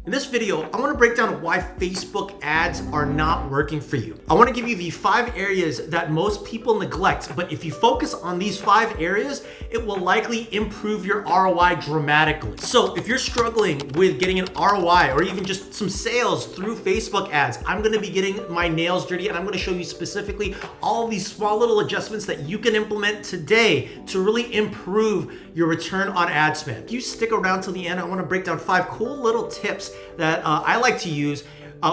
In this video, I want to break down why Facebook ads are not working for you. I want to give you the 5 areas that most people neglect, but if you focus on these 5 areas, it will likely improve your ROI dramatically. So if you're struggling with getting an ROI or even just some sales through Facebook ads, I'm going to be getting my nails dirty and I'm going to show you specifically all of these small little adjustments that you can implement today to really improve your return on ad spend. If you stick around till the end, I want to break down 5 cool little tips that I like to use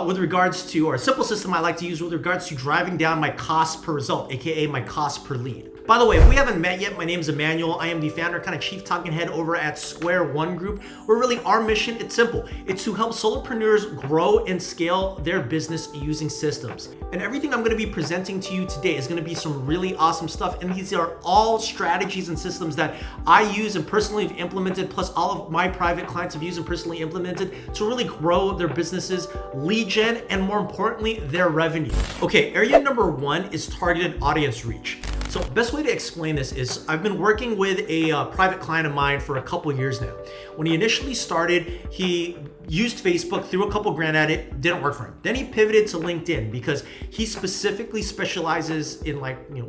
with regards to, or a simple system I like to use with regards to driving down my cost per result, aka my cost per lead. By the way, if we haven't met yet, my name is Emmanuel. I am the founder, kind of chief talking head over at Square One Group. Where really our mission, it's simple. It's to help solopreneurs grow and scale their business using systems. And everything I'm going to be presenting to you today is going to be some really awesome stuff. And these are all strategies and systems that I use and personally have implemented, plus all of my private clients have used and personally implemented to really grow their businesses, lead gen, and more importantly, their revenue. Okay, area number 1 is targeted audience reach. So the best way to explain this is I've been working with a private client of mine for a couple years now. When he initially started, he used Facebook, threw a couple grand at it, didn't work for him. Then he pivoted to LinkedIn because he specifically specializes in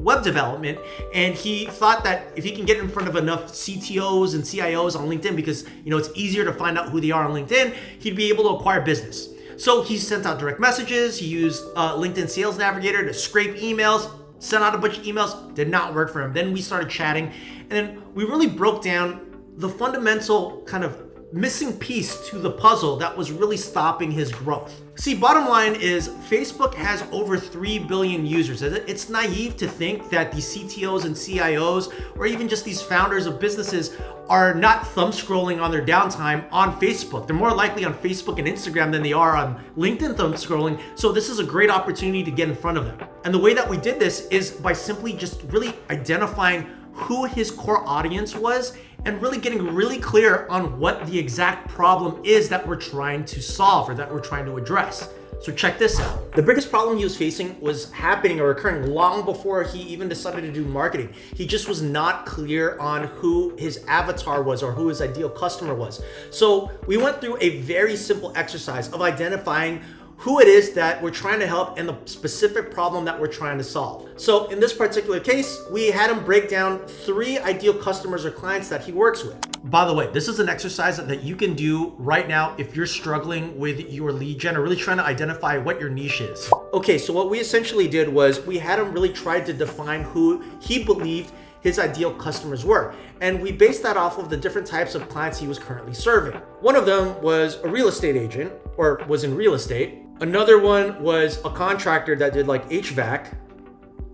web development, and he thought that if he can get in front of enough CTOs and CIOs on LinkedIn, because it's easier to find out who they are on LinkedIn, he'd be able to acquire business. So he sent out direct messages, he used LinkedIn Sales Navigator to scrape emails, sent out a bunch of emails, did not work for him. Then we started chatting, and then we really broke down the fundamental kind of missing piece to the puzzle that was really stopping his growth. See, bottom line is Facebook has over 3 billion users. It's naive to think that these CTOs and CIOs, or even just these founders of businesses, are not thumb scrolling on their downtime on Facebook. They're more likely on Facebook and Instagram than they are on LinkedIn thumb scrolling. So this is a great opportunity to get in front of them. And the way that we did this is by simply just really identifying who his core audience was and really getting really clear on what the exact problem is that we're trying to solve or that we're trying to address. So check this out. The biggest problem he was facing was happening or occurring long before he even decided to do marketing. He just was not clear on who his avatar was or who his ideal customer was. So we went through a very simple exercise of identifying who it is that we're trying to help and the specific problem that we're trying to solve. So in this particular case, we had him break down 3 ideal customers or clients that he works with. By the way, this is an exercise that you can do right now if you're struggling with your lead gen or really trying to identify what your niche is. Okay, so what we essentially did was we had him really try to define who he believed his ideal customers were. And we based that off of the different types of clients he was currently serving. One of them was a real estate agent or was in real estate. Another one was a contractor that did HVAC.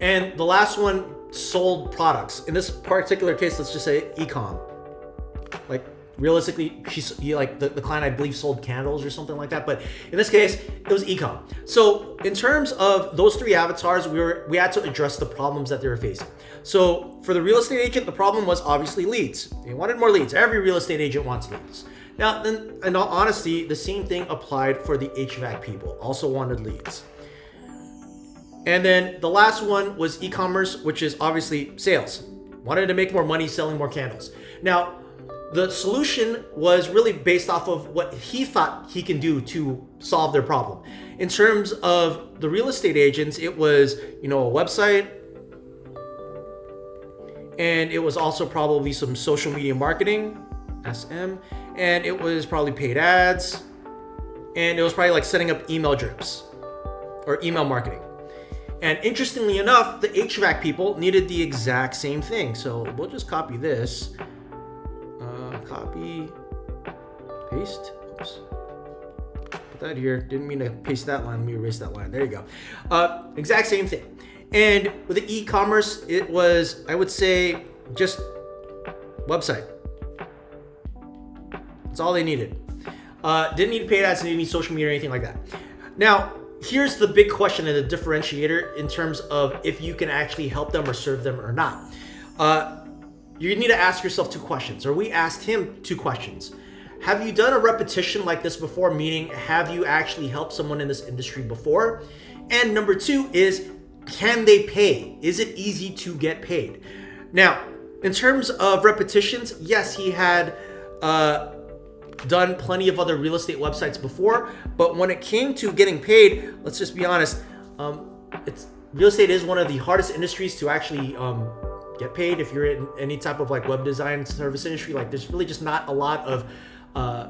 And the last one sold products. In this particular case, let's just say e-com. Realistically, the client, I believe, sold candles or something like that. But in this case, it was e-com. So in terms of those 3 avatars, we had to address the problems that they were facing. So for the real estate agent, the problem was obviously leads. They wanted more leads. Every real estate agent wants leads. Now, then, in all honesty, the same thing applied for the HVAC people. Also wanted leads. And then the last one was e-commerce, which is obviously sales. Wanted to make more money selling more candles. Now, the solution was really based off of what he thought he can do to solve their problem. In terms of the real estate agents, it was, a website, and it was also probably some social media marketing, SM, and it was probably paid ads, and it was probably setting up email drips or email marketing. And interestingly enough, the HVAC people needed the exact same thing. So we'll just copy this. Copy, paste, oops. Put that here. Didn't mean to paste that line. Let me erase that line. There you go. Exact same thing. And with the e-commerce, it was, I would say, just website. That's all they needed. Didn't need paid ads, didn't need social media or anything like that. Now, here's the big question and the differentiator in terms of if you can actually help them or serve them or not. You need to ask yourself 2 questions, or we asked him 2 questions. Have you done a repetition like this before? Meaning, have you actually helped someone in this industry before? And number 2 is, can they pay? Is it easy to get paid? Now, in terms of repetitions, yes, he had done plenty of other real estate websites before, but when it came to getting paid, let's just be honest, real estate is one of the hardest industries to actually get paid. If you're in any type of like web design service industry, like there's really just not a lot of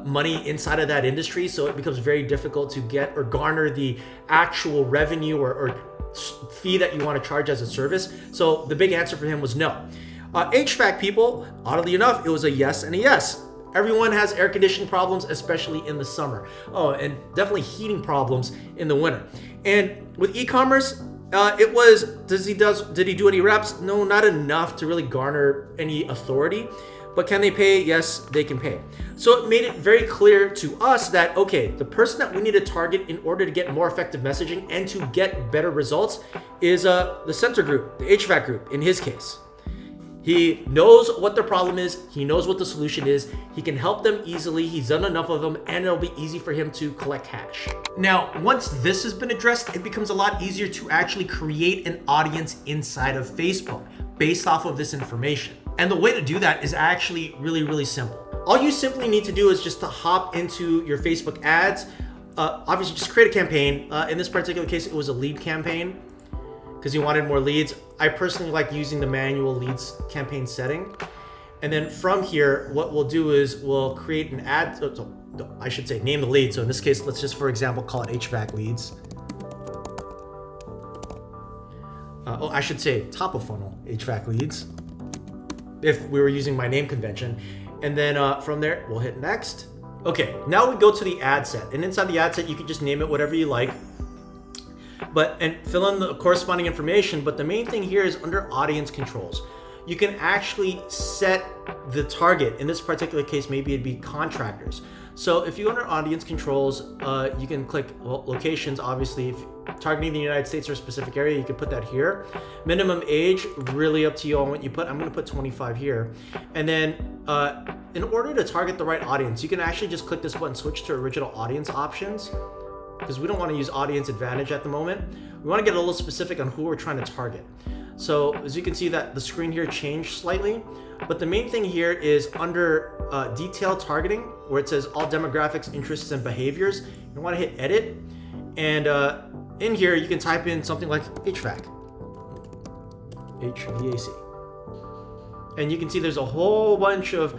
money inside of that industry, so it becomes very difficult to get or garner the actual revenue or fee that you want to charge as a service. So the big answer for him was no. HVAC people, oddly enough, it was a yes and a yes. Everyone has air conditioning problems, especially in the summer. Oh, and definitely heating problems in the winter. And with e-commerce, it was, did he do any reps? No, not enough to really garner any authority. But can they pay? Yes, they can pay. So it made it very clear to us that, okay, the person that we need to target in order to get more effective messaging and to get better results is the center group, the HVAC group in his case. He knows what the problem is. He knows what the solution is. He can help them easily. He's done enough of them, and it'll be easy for him to collect cash. Now, once this has been addressed, it becomes a lot easier to actually create an audience inside of Facebook based off of this information. And the way to do that is actually really, really simple. All you simply need to do is just to hop into your Facebook ads. Obviously, just create a campaign. In this particular case, it was a lead campaign, because he wanted more leads. I personally like using the manual leads campaign setting. And then from here, what we'll do is we'll create an ad, I should say name the lead. So in this case, let's just, for example, call it HVAC leads. I should say top of funnel HVAC leads, if we were using my name convention. And then from there, we'll hit next. Okay, now we go to the ad set. And inside the ad set, you can just name it whatever you like. And fill in the corresponding information. But the main thing here is under audience controls. You can actually set the target. In this particular case, maybe it'd be contractors. So if you under audience controls, you can click locations. Obviously, if targeting the United States or a specific area, you can put that here. Minimum age, really up to you on what you put. I'm going to put 25 here. And then in order to target the right audience, you can actually just click this button, switch to original audience options, because we don't want to use audience advantage at the moment. We want to get a little specific on who we're trying to target. So as you can see that the screen here changed slightly, but the main thing here is under detailed targeting, where it says all demographics, interests, and behaviors. You want to hit edit, and in here you can type in something like HVAC, HVAC, and you can see there's a whole bunch of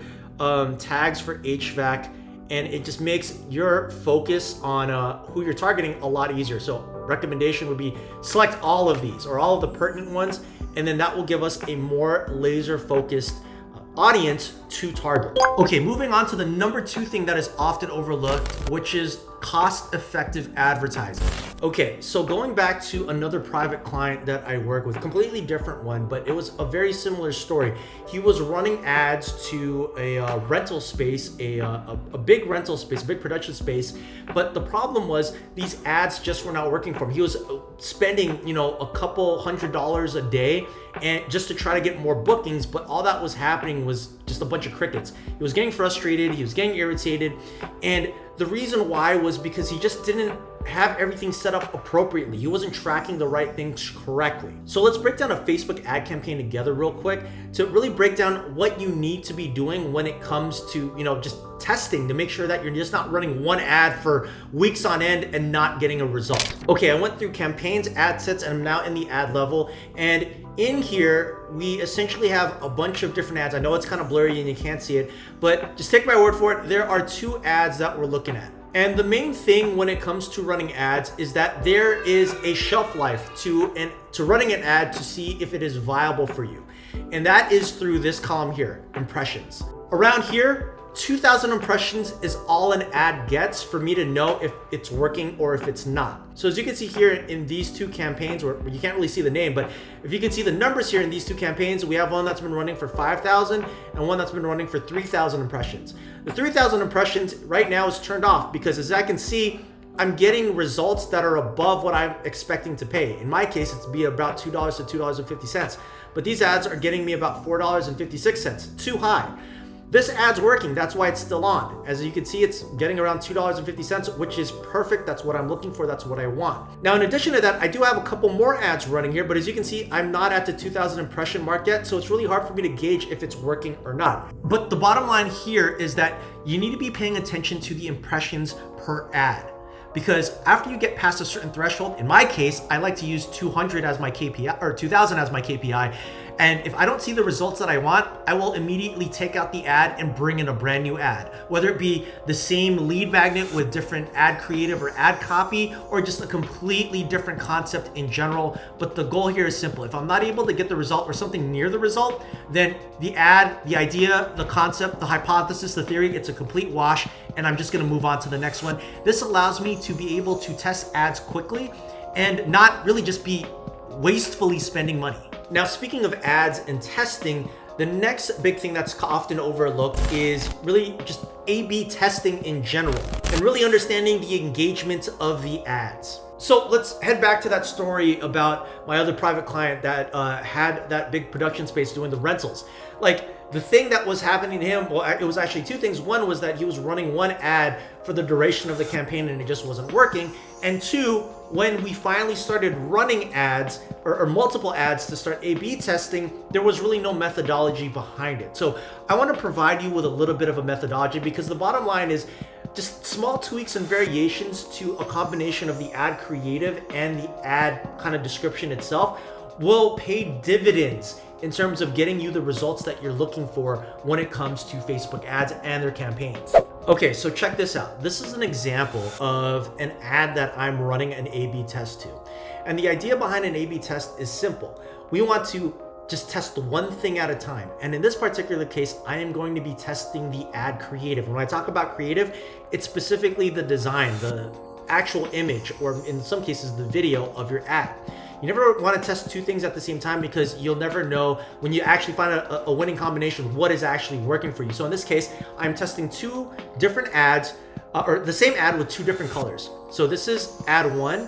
tags for HVAC. And it just makes your focus on who you're targeting a lot easier. So recommendation would be select all of these or all of the pertinent ones, and then that will give us a more laser focused audience to target. Okay, moving on to the number 2 thing that is often overlooked, which is cost-effective advertising. Okay, so going back to another private client that I work with, completely different one, but it was a very similar story. He was running ads to a rental space, a big rental space, big production space, but the problem was these ads just were not working for him. He was spending, a couple $100s a day and just to try to get more bookings, but all that was happening was just a bunch of crickets. He was getting frustrated, he was getting irritated, and the reason why was because he just didn't have everything set up appropriately. He wasn't tracking the right things correctly. So let's break down a Facebook ad campaign together real quick to really break down what you need to be doing when it comes to, just testing to make sure that you're just not running one ad for weeks on end and not getting a result. Okay, I went through campaigns, ad sets, and I'm now in the ad level. And in here, we essentially have a bunch of different ads. I know it's kind of blurry and you can't see it, but just take my word for it. There are 2 ads that we're looking at. And the main thing when it comes to running ads is that there is a shelf life to running an ad to see if it is viable for you. And that is through this column here, impressions. Around here, 2,000 impressions is all an ad gets for me to know if it's working or if it's not. So as you can see here in these 2 campaigns, where you can't really see the name, but if you can see the numbers here in these 2 campaigns, we have one that's been running for 5,000 and one that's been running for 3,000 impressions. The 3,000 impressions right now is turned off because as I can see, I'm getting results that are above what I'm expecting to pay. In my case, it's be about $2 to $2.50, but these ads are getting me about $4.56, too high. This ad's working, that's why it's still on. As you can see, it's getting around $2.50, which is perfect. That's what I'm looking for, that's what I want. Now, in addition to that, I do have a couple more ads running here, but as you can see, I'm not at the 2,000 impression mark yet, so it's really hard for me to gauge if it's working or not. But the bottom line here is that you need to be paying attention to the impressions per ad. Because after you get past a certain threshold, in my case, I like to use 200 as my KPI, or 2,000 as my KPI. And if I don't see the results that I want, I will immediately take out the ad and bring in a brand new ad. Whether it be the same lead magnet with different ad creative or ad copy, or just a completely different concept in general. But the goal here is simple. If I'm not able to get the result or something near the result, then the ad, the idea, the concept, the hypothesis, the theory, it's a complete wash, and I'm just gonna move on to the next one. This allows me to be able to test ads quickly and not really just be wastefully spending money. Now, speaking of ads and testing, the next big thing that's often overlooked is really just A/B testing in general and really understanding the engagement of the ads. So let's head back to that story about my other private client that had that big production space doing the rentals. Like, the thing that was happening to him, well, it was actually two things. One was that he was running one ad for the duration of the campaign and it just wasn't working. And two, when we finally started running ads or multiple ads to start A/B testing, there was really no methodology behind it. So I want to provide you with a little bit of a methodology, because the bottom line is just small tweaks and variations to a combination of the ad creative and the ad kind of description itself will pay dividends in terms of getting you the results that you're looking for when it comes to Facebook ads and their campaigns. Okay, so check this out. This is an example of an ad that I'm running an A/B test to. And the idea behind an A/B test is simple. We want to just test one thing at a time. And in this particular case, I am going to be testing the ad creative. When I talk about creative, it's specifically the design, the actual image, or in some cases, the video of your ad. You never want to test two things at the same time, because you'll never know when you actually find a winning combination what is actually working for you. So in this case, I'm testing two different ads, or the same ad with two different colors. So this is ad 1.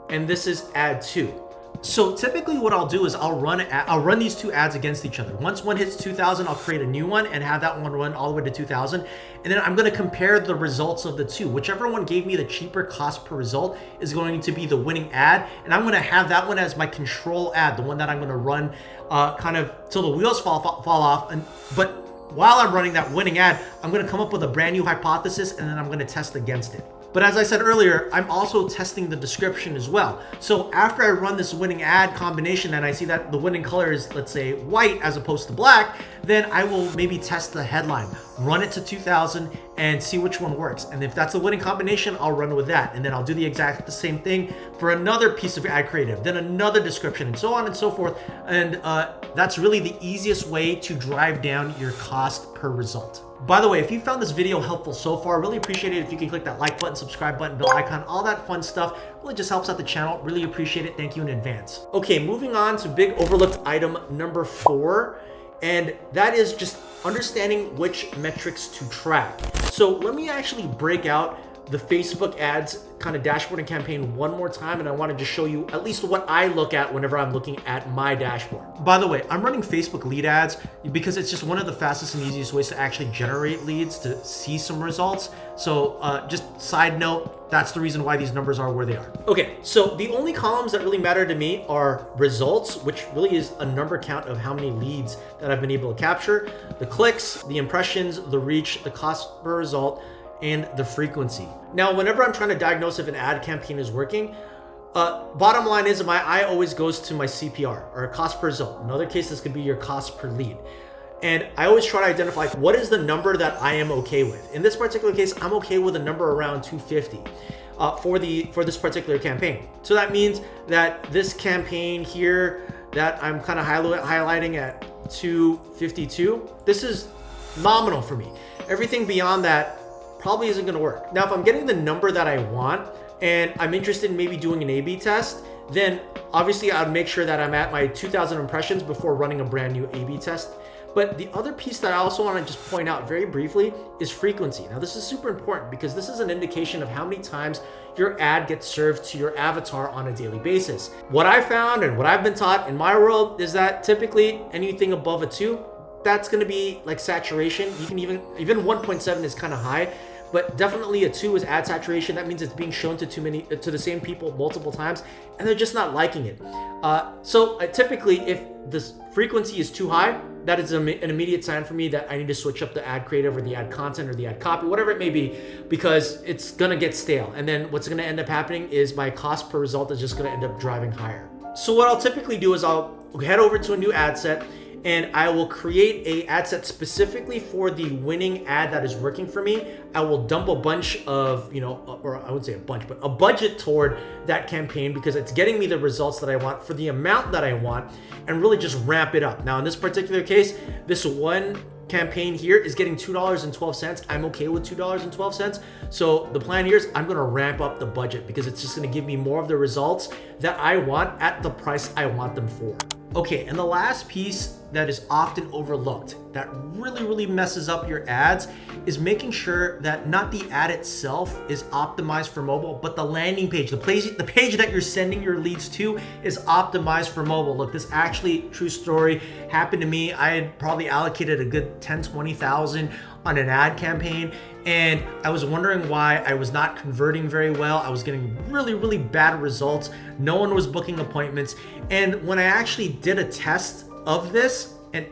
And this is ad 2. So typically what I'll do is I'll run these two ads against each other. Once one hits 2,000, I'll create a new one and have that one run all the way to 2,000. And then I'm going to compare the results of the two. Whichever one gave me the cheaper cost per result is going to be the winning ad. And I'm going to have that one as my control ad, the one that I'm going to run kind of till the wheels fall off. But while I'm running that winning ad, I'm going to come up with a brand new hypothesis, and then I'm going to test against it. But as I said earlier, I'm also testing the description as well. So after I run this winning ad combination and I see that the winning color is, let's say, white as opposed to black, then I will maybe test the headline, run it to 2,000 and see which one works. And if that's the winning combination, I'll run with that. And then I'll do the same thing for another piece of ad creative, then another description, and so on and so forth. And that's really the easiest way to drive down your cost per result. By the way, if you found this video helpful so far, really appreciate it if you can click that like button, subscribe button, bell icon, all that fun stuff. Really just helps out the channel. Really appreciate it. Thank you in advance. Okay, moving on to big overlooked item number 4. And that is just understanding which metrics to track. So let me actually break out the Facebook ads kind of dashboard and campaign one more time, and I want to just show you at least what I look at whenever I'm looking at my dashboard. By the way, I'm running Facebook lead ads because it's just one of the fastest and easiest ways to actually generate leads, to see some results. So just side note, that's the reason why these numbers are where they are. Okay, so the only columns that really matter to me are results, which really is a number count of how many leads that I've been able to capture, the clicks, the impressions, the reach, the cost per result, and the frequency. Now, whenever I'm trying to diagnose if an ad campaign is working, bottom line is my eye always goes to my CPR, or cost per result. In other cases, this could be your cost per lead. And I always try to identify what is the number that I am okay with. In this particular case, I'm okay with a number around 250 for this particular campaign. So that means that this campaign here that I'm kind of highlighting at 252, this is nominal for me. Everything beyond that probably isn't going to work. Now, if I'm getting the number that I want and I'm interested in maybe doing an A/B test, then obviously I'd make sure that I'm at my 2,000 impressions before running a brand new A/B test. But the other piece that I also want to just point out very briefly is frequency. Now, this is super important because this is an indication of how many times your ad gets served to your avatar on a daily basis. What I found and what I've been taught in my world is that typically anything above a 2, that's going to be like saturation. You can even 1.7 is kind of high, but definitely a 2 is ad saturation. That means it's being shown to the same people multiple times, and they're just not liking it. So typically, if this frequency is too high, that is an immediate sign for me that I need to switch up the ad creative or the ad content or the ad copy, whatever it may be, because it's gonna get stale. And then what's gonna end up happening is my cost per result is just gonna end up driving higher. So what I'll typically do is I'll head over to a new ad set, and I will create a ad set specifically for the winning ad that is working for me. I will dump a bunch of, or I wouldn't say a bunch, but a budget toward that campaign because it's getting me the results that I want for the amount that I want, and really just ramp it up. Now, in this particular case, this one campaign here is getting $2.12. I'm okay with $2.12. So the plan here is I'm gonna ramp up the budget because it's just gonna give me more of the results that I want at the price I want them for. Okay, and the last piece that is often overlooked that really messes up your ads is making sure that not the ad itself is optimized for mobile, but the landing page, the page that you're sending your leads to is optimized for mobile. Look, this actually, true story, happened to me. I had probably allocated a good 10-20,000 on an ad campaign, and I was wondering why I was not converting very well. I was getting really bad results. No one was booking appointments. And when I actually did a test of this, and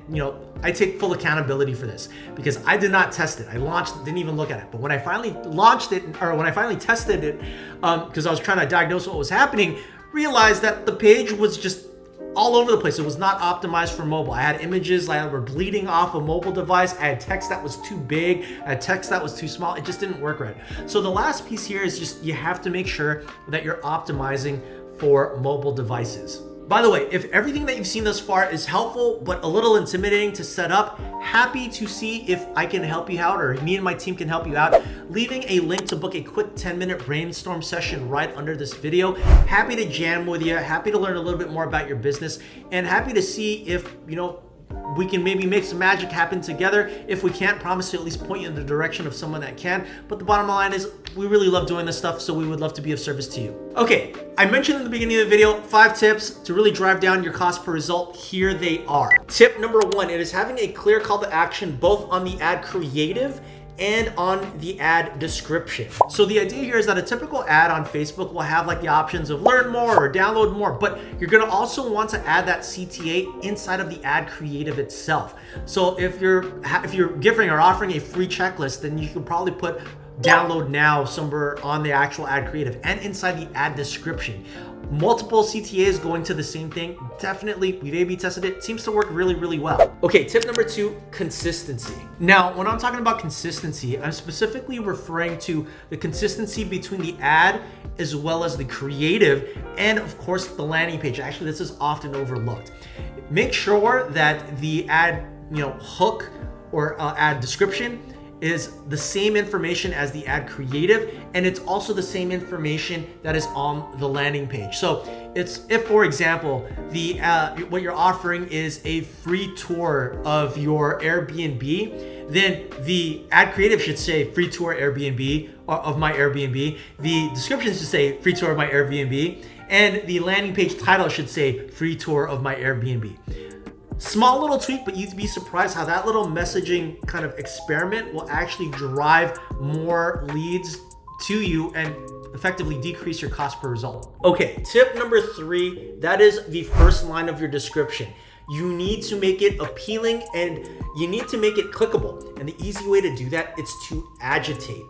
I take full accountability for this because I did not test it. I launched it, didn't even look at it. But when I finally launched it, or when I finally tested it, because I was trying to diagnose what was happening, realized that the page was just all over the place. It was not optimized for mobile. I had images that were bleeding off a mobile device. I had text that was too big. I had text that was too small. It just didn't work right. So the last piece here is just you have to make sure that you're optimizing for mobile devices. By the way, if everything that you've seen thus far is helpful but a little intimidating to set up, happy to see if I can help you out or me and my team can help you out. Leaving a link to book a quick 10-minute brainstorm session right under this video. Happy to jam with you, happy to learn a little bit more about your business, and happy to see if, we can maybe make some magic happen together. If we can't, promise to at least point you in the direction of someone that can. But the bottom line is we really love doing this stuff, so we would love to be of service to you. Okay, I mentioned in the beginning of the video, 5 tips to really drive down your cost per result. Here they are. Tip number 1, it is having a clear call to action both on the ad creative and on the ad description. So the idea here is that a typical ad on Facebook will have like the options of learn more or download more, but you're gonna also want to add that CTA inside of the ad creative itself. So if you're giving or offering a free checklist, then you can probably put download now somewhere on the actual ad creative and inside the ad description. Multiple CTAs going to the same thing. Definitely, we've A/B tested it. Seems to work really well. Okay, tip number 2, consistency. Now, when I'm talking about consistency, I'm specifically referring to the consistency between the ad as well as the creative and of course the landing page. Actually, this is often overlooked. Make sure that the ad, hook or ad description is the same information as the ad creative, and it's also the same information that is on the landing page. So it's if, for example, the what you're offering is a free tour of your Airbnb, then the ad creative should say free tour Airbnb or of my Airbnb. The description should say free tour of my Airbnb, and the landing page title should say free tour of my Airbnb. Small little tweak, but you'd be surprised how that little messaging kind of experiment will actually drive more leads to you and effectively decrease your cost per result. Okay, tip number 3, that is the first line of your description. You need to make it appealing and you need to make it clickable. And the easy way to do that is to agitate.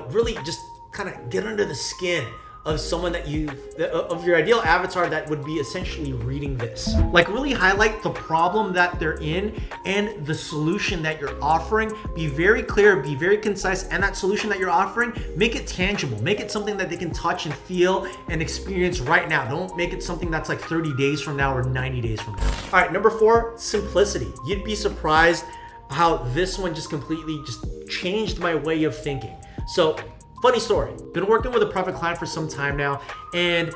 Really just kind of get under the skin of someone of your ideal avatar that would be essentially reading this. Like really highlight the problem that they're in and the solution that you're offering. Be very clear, be very concise, and that solution that you're offering, make it tangible. Make it something that they can touch and feel and experience right now. Don't make it something that's like 30 days from now or 90 days from now. All right, number 4, simplicity. You'd be surprised how this one just completely changed my way of thinking. So, funny story, been working with a private client for some time now, and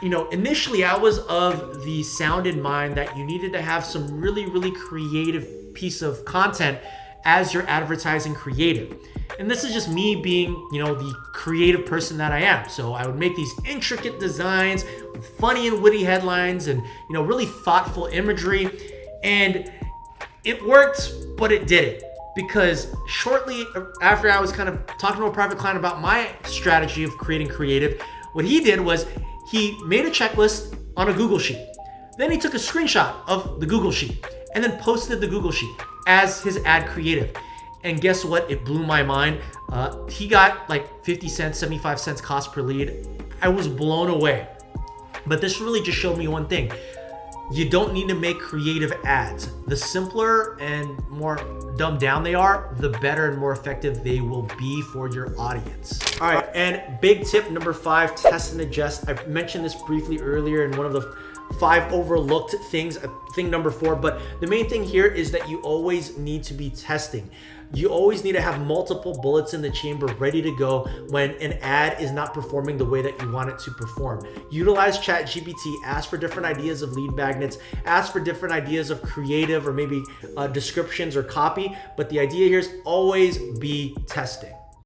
initially I was of the sound in mind that you needed to have some really, really creative piece of content as your advertising creative. And this is just me being, the creative person that I am. So I would make these intricate designs with funny and witty headlines and, really thoughtful imagery. And it worked, but it didn't. Because shortly after I was kind of talking to a private client about my strategy of creating creative, what he did was he made a checklist on a Google Sheet. Then he took a screenshot of the Google Sheet and then posted the Google Sheet as his ad creative. And guess what? It blew my mind. He got like 50 cents, 75 cents cost per lead. I was blown away. But this really just showed me one thing. You don't need to make creative ads. The simpler and more dumbed down they are, the better and more effective they will be for your audience. All right, and big tip number 5, test and adjust. I mentioned this briefly earlier in one of the 5 overlooked things, thing number 4, but the main thing here is that you always need to be testing. You always need to have multiple bullets in the chamber ready to go when an ad is not performing the way that you want it to perform. Utilize ChatGPT, ask for different ideas of lead magnets, ask for different ideas of creative or maybe descriptions or copy, but the idea here is always be testing.